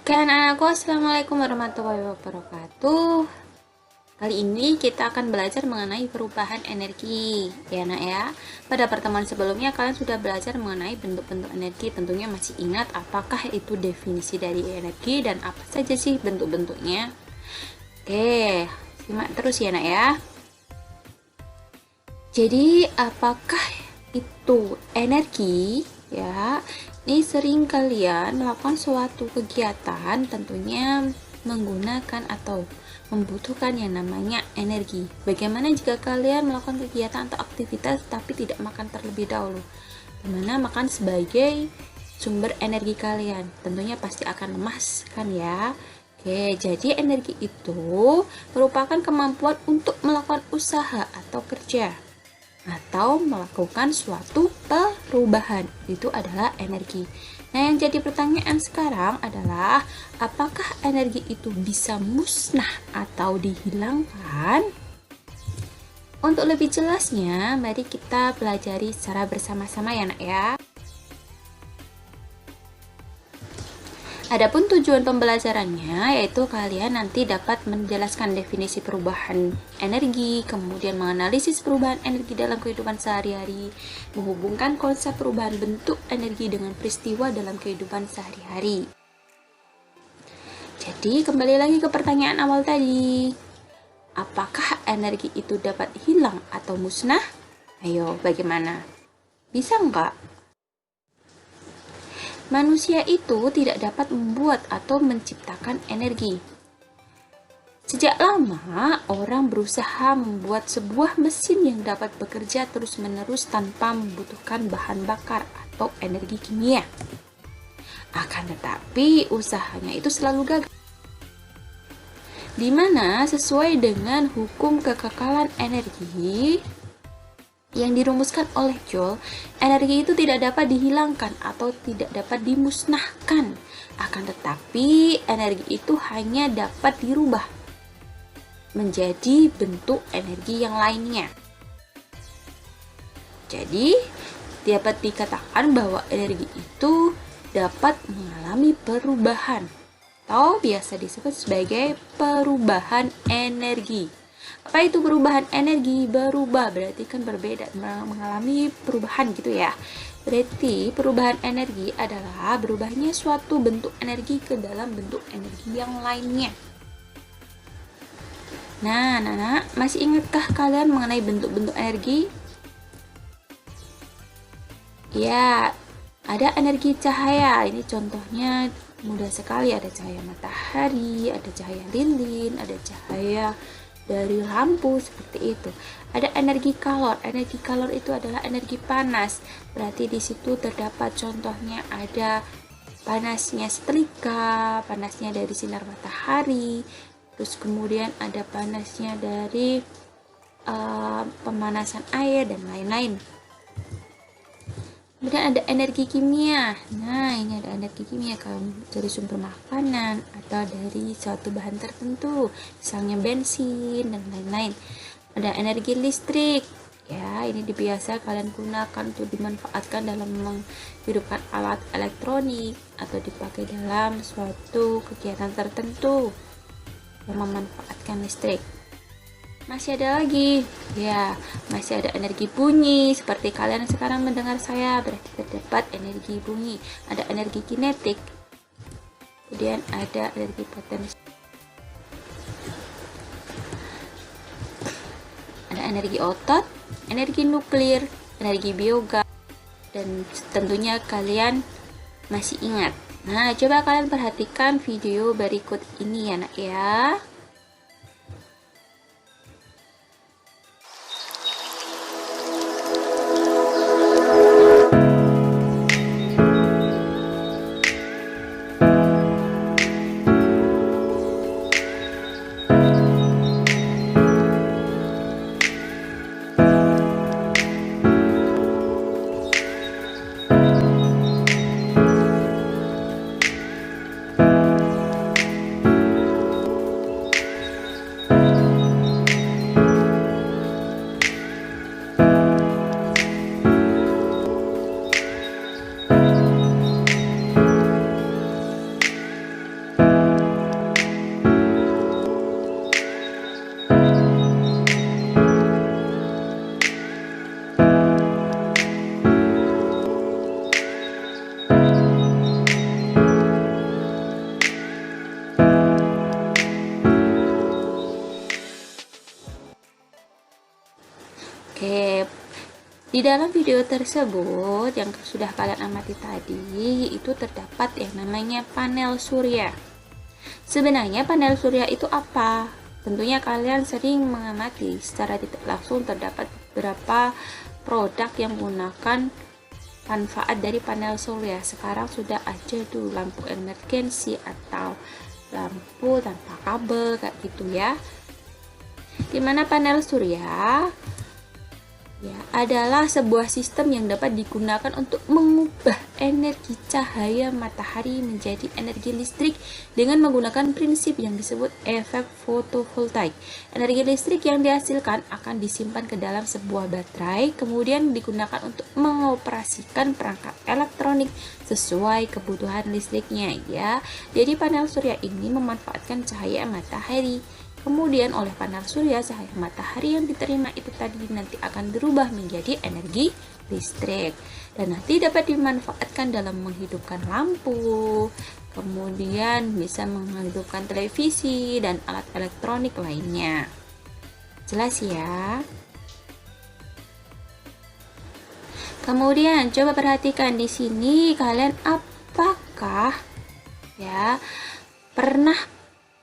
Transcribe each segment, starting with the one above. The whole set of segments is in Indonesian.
Oke anak-anakku, Assalamualaikum warahmatullahi wabarakatuh. Kali ini kita akan belajar mengenai perubahan energi ya nak ya. Pada pertemuan sebelumnya kalian sudah belajar mengenai bentuk-bentuk energi. Tentunya masih ingat apakah itu definisi dari energi dan apa saja sih bentuk-bentuknya. Oke, simak terus ya nak ya. Jadi apakah itu energi ya? Ini sering kalian melakukan suatu kegiatan tentunya menggunakan atau membutuhkan yang namanya energi. Bagaimana jika kalian melakukan kegiatan atau aktivitas tapi tidak makan terlebih dahulu? Dimana makan sebagai sumber energi kalian, tentunya pasti akan lemas kan ya. Oke, jadi energi itu merupakan kemampuan untuk melakukan usaha atau kerja atau melakukan suatu perubahan. Itu adalah energi. Nah, yang jadi pertanyaan sekarang adalah apakah energi itu bisa musnah atau dihilangkan? Untuk lebih jelasnya, mari kita pelajari secara bersama-sama ya nak ya. Adapun tujuan pembelajarannya yaitu kalian nanti dapat menjelaskan definisi perubahan energi, kemudian menganalisis perubahan energi dalam kehidupan sehari-hari, menghubungkan konsep perubahan bentuk energi dengan peristiwa dalam kehidupan sehari-hari. Jadi kembali lagi ke pertanyaan awal tadi. Apakah energi itu dapat hilang atau musnah? Ayo, bagaimana? Bisa nggak? Manusia itu tidak dapat membuat atau menciptakan energi. Sejak lama, orang berusaha membuat sebuah mesin yang dapat bekerja terus-menerus tanpa membutuhkan bahan bakar atau energi kimia. Akan tetapi, usahanya itu selalu gagal. Di mana sesuai dengan hukum kekekalan energi yang dirumuskan oleh Joule, energi itu tidak dapat dihilangkan atau tidak dapat dimusnahkan. Akan tetapi, energi itu hanya dapat dirubah menjadi bentuk energi yang lainnya. Jadi, dapat dikatakan bahwa energi itu dapat mengalami perubahan atau biasa disebut sebagai perubahan energi. Apa itu perubahan energi? Berubah berarti kan berbeda, mengalami perubahan gitu ya. Berarti perubahan energi adalah berubahnya suatu bentuk energi ke dalam bentuk energi yang lainnya. Nah, anak-anak, masih ingatkah kalian mengenai bentuk-bentuk energi? Ya, ada energi cahaya. Ini contohnya mudah sekali, ada cahaya matahari, ada cahaya lilin, ada cahaya dari lampu seperti itu. Ada energi kalor. Energi kalor itu adalah energi panas. Berarti di situ terdapat contohnya ada panasnya setrika, panasnya dari sinar matahari, terus kemudian ada panasnya dari pemanasan air dan lain-lain. Kemudian ada energi kimia. Nah, ini ada energi kimia kalau dari sumber makanan atau dari suatu bahan tertentu, misalnya bensin dan lain-lain. Ada energi listrik. Ya, ini biasa kalian gunakan untuk dimanfaatkan dalam menghidupkan alat elektronik atau dipakai dalam suatu kegiatan tertentu yang memanfaatkan listrik. Masih ada lagi, ya, masih ada energi bunyi. Seperti kalian sekarang mendengar saya, berarti terdapat energi bunyi. Ada energi kinetik, kemudian ada energi potensi, ada energi otot, energi nuklir, energi biogas, dan tentunya kalian masih ingat. Nah, coba kalian perhatikan video berikut ini ya nak ya. Oke, di dalam video tersebut yang sudah kalian amati tadi, itu terdapat yang namanya panel surya. Sebenarnya panel surya itu apa? Tentunya kalian sering mengamati secara tidak langsung terdapat beberapa produk yang menggunakan manfaat dari panel surya. Sekarang sudah ada tuh lampu emergensi atau lampu tanpa kabel kayak gitu ya. Dimana panel surya ya adalah sebuah sistem yang dapat digunakan untuk mengubah energi cahaya matahari menjadi energi listrik dengan menggunakan prinsip yang disebut efek fotovoltaik. Energi listrik yang dihasilkan akan disimpan ke dalam sebuah baterai, kemudian digunakan untuk mengoperasikan perangkat elektronik sesuai kebutuhan listriknya ya. Jadi panel surya ini memanfaatkan cahaya matahari. Kemudian oleh panel surya, cahaya matahari yang diterima itu tadi nanti akan berubah menjadi energi listrik dan nanti dapat dimanfaatkan dalam menghidupkan lampu, kemudian bisa menghidupkan televisi dan alat elektronik lainnya. Jelas ya? Kemudian coba perhatikan di sini, kalian apakah ya pernah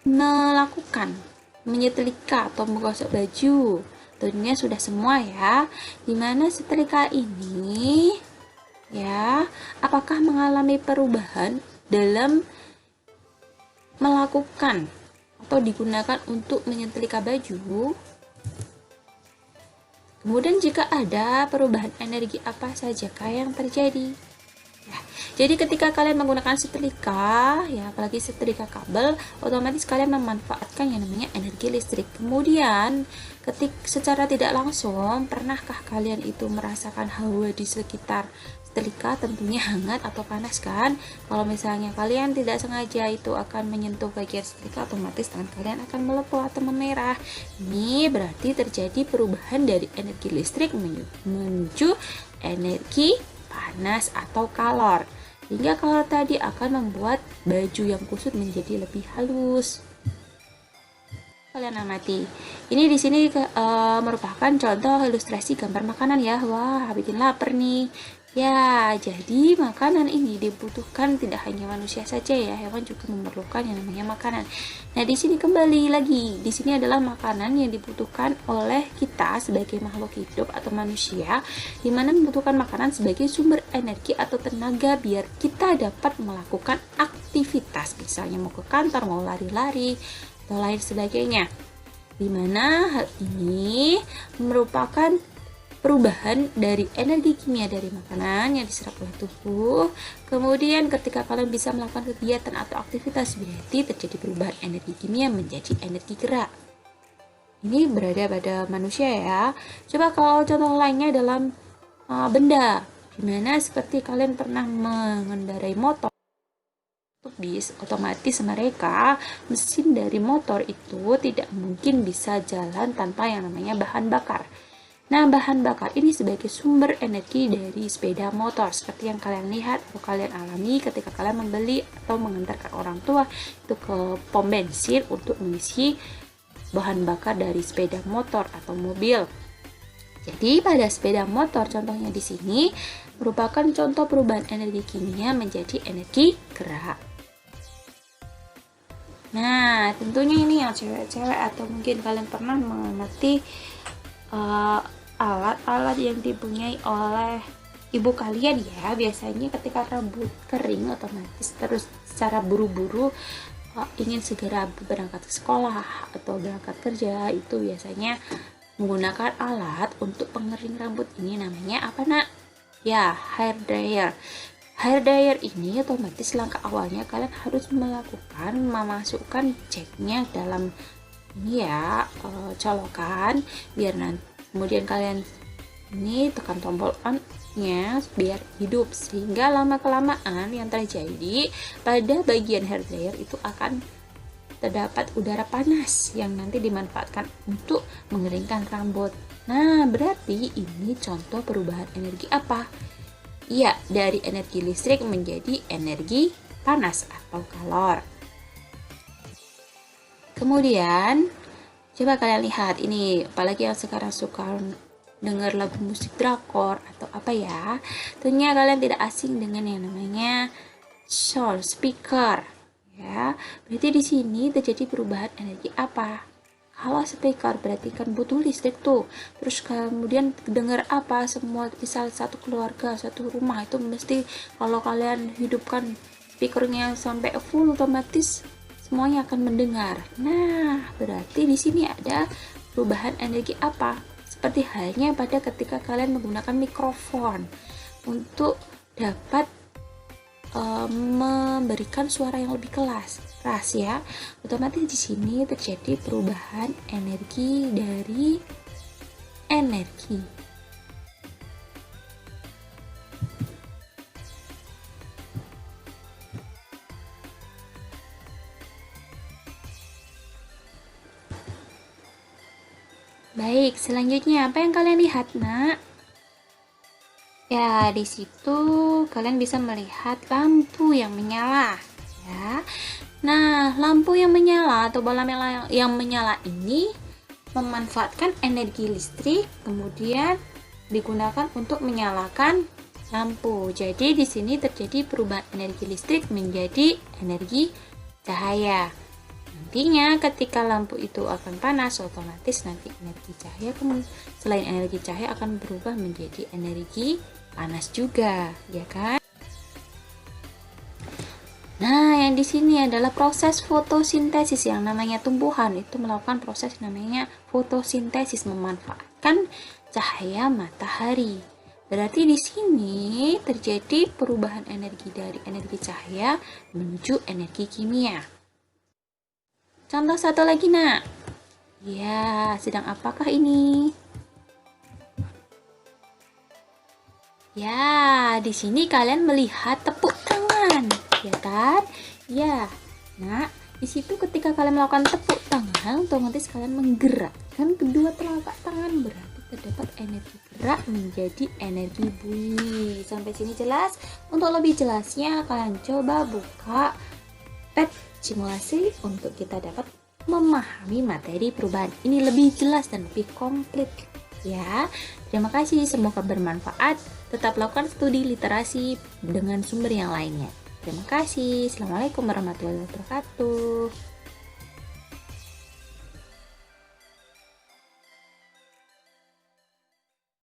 melakukan menyetrika atau menggosok baju? Tentunya sudah semua ya. Dimana setrika ini ya, apakah mengalami perubahan dalam melakukan atau digunakan untuk menyetrika baju? Kemudian jika ada perubahan energi apa sajakah yang terjadi? Ya, jadi ketika kalian menggunakan setrika, ya apalagi setrika kabel, otomatis kalian memanfaatkan yang namanya energi listrik. Kemudian, secara tidak langsung, pernahkah kalian itu merasakan hawa di sekitar setrika? Tentunya hangat atau panas kan? Kalau misalnya kalian tidak sengaja itu akan menyentuh bagian setrika, otomatis tangan kalian akan melepuh atau memerah. Ini berarti terjadi perubahan dari energi listrik menuju energi panas atau kalor. Hingga kalor tadi akan membuat baju yang kusut menjadi lebih halus. Kalian amati. Ini di sini merupakan contoh ilustrasi gambar makanan ya. Wah, bikin lapar nih. Ya, jadi makanan ini dibutuhkan tidak hanya manusia saja ya, hewan juga memerlukan yang namanya makanan. Nah, di sini kembali lagi, di sini adalah makanan yang dibutuhkan oleh kita sebagai makhluk hidup atau manusia, di mana membutuhkan makanan sebagai sumber energi atau tenaga biar kita dapat melakukan aktivitas, misalnya mau ke kantor, mau lari-lari, atau lain sebagainya. Di mana hal ini merupakan perubahan dari energi kimia dari makanan yang diserap oleh tubuh. Kemudian ketika kalian bisa melakukan kegiatan atau aktivitas, berarti terjadi perubahan energi kimia menjadi energi gerak. Ini berada pada manusia ya. Coba kalau contoh lainnya dalam benda, dimana seperti kalian pernah mengendarai motor, bis, otomatis mereka mesin dari motor itu tidak mungkin bisa jalan tanpa yang namanya bahan bakar. Nah, bahan bakar ini sebagai sumber energi dari sepeda motor seperti yang kalian lihat atau kalian alami ketika kalian membeli atau mengantarkan orang tua itu ke pom bensin untuk mengisi bahan bakar dari sepeda motor atau mobil. Jadi pada sepeda motor contohnya di sini merupakan contoh perubahan energi kimia menjadi energi gerak. Nah, tentunya ini yang cewek-cewek atau mungkin kalian pernah mengamati alat-alat yang dipunyai oleh ibu kalian ya. Biasanya ketika rambut kering otomatis terus secara buru-buru ingin segera berangkat ke sekolah atau berangkat kerja, itu biasanya menggunakan alat untuk pengering rambut. Ini namanya apa nak? Ya, hair dryer. Hair dryer ini otomatis langkah awalnya kalian harus memasukkan jacknya dalam ini ya, colokan biar nanti kemudian kalian ini tekan tombol on-nya biar hidup, sehingga lama-kelamaan yang terjadi pada bagian hair dryer itu akan terdapat udara panas yang nanti dimanfaatkan untuk mengeringkan rambut. Nah, berarti ini contoh perubahan energi apa? Iya, dari energi listrik menjadi energi panas atau kalor. Kemudian coba kalian lihat ini, apalagi yang sekarang suka dengar lagu musik drakor atau apa ya. Tentunya kalian tidak asing dengan yang namanya sound speaker ya. Berarti di sini terjadi perubahan energi apa? Kalau speaker berarti kan butuh listrik tuh. Terus kemudian dengar apa? Semua misal satu keluarga, satu rumah itu mesti kalau kalian hidupkan speakernya sampai full otomatis semuanya akan mendengar. Nah, berarti di sini ada perubahan energi apa? Seperti halnya pada ketika kalian menggunakan mikrofon untuk dapat memberikan suara yang lebih keras ya. Otomatis di sini terjadi perubahan energi dari energi. Baik, selanjutnya apa yang kalian lihat, Nak? Ya, di situ kalian bisa melihat lampu yang menyala, ya. Nah, lampu yang menyala atau bola yang menyala ini memanfaatkan energi listrik, kemudian digunakan untuk menyalakan lampu. Jadi di sini terjadi perubahan energi listrik menjadi energi cahaya. Nantinya ketika lampu itu akan panas, otomatis nanti energi cahaya selain energi cahaya akan berubah menjadi energi panas juga, ya kan? Nah, yang di sini adalah proses fotosintesis. Yang namanya tumbuhan itu melakukan proses namanya fotosintesis, memanfaatkan cahaya matahari. Berarti di sini terjadi perubahan energi dari energi cahaya menuju energi kimia. Contoh satu lagi, Nak. Ya, sedang apakah ini? Ya, di sini kalian melihat tepuk tangan, ya kan? Ya. Nah, di situ ketika kalian melakukan tepuk tangan, otomatis kalian menggerakkan kedua telapak tangan, berarti terdapat energi gerak menjadi energi bunyi. Sampai sini jelas? Untuk lebih jelasnya, kalian coba buka pet simulasi untuk kita dapat memahami materi perubahan ini lebih jelas dan lebih komplit ya. Terima kasih, semoga bermanfaat. Tetap lakukan studi literasi dengan sumber yang lainnya. Terima kasih. Assalamualaikum warahmatullahi wabarakatuh.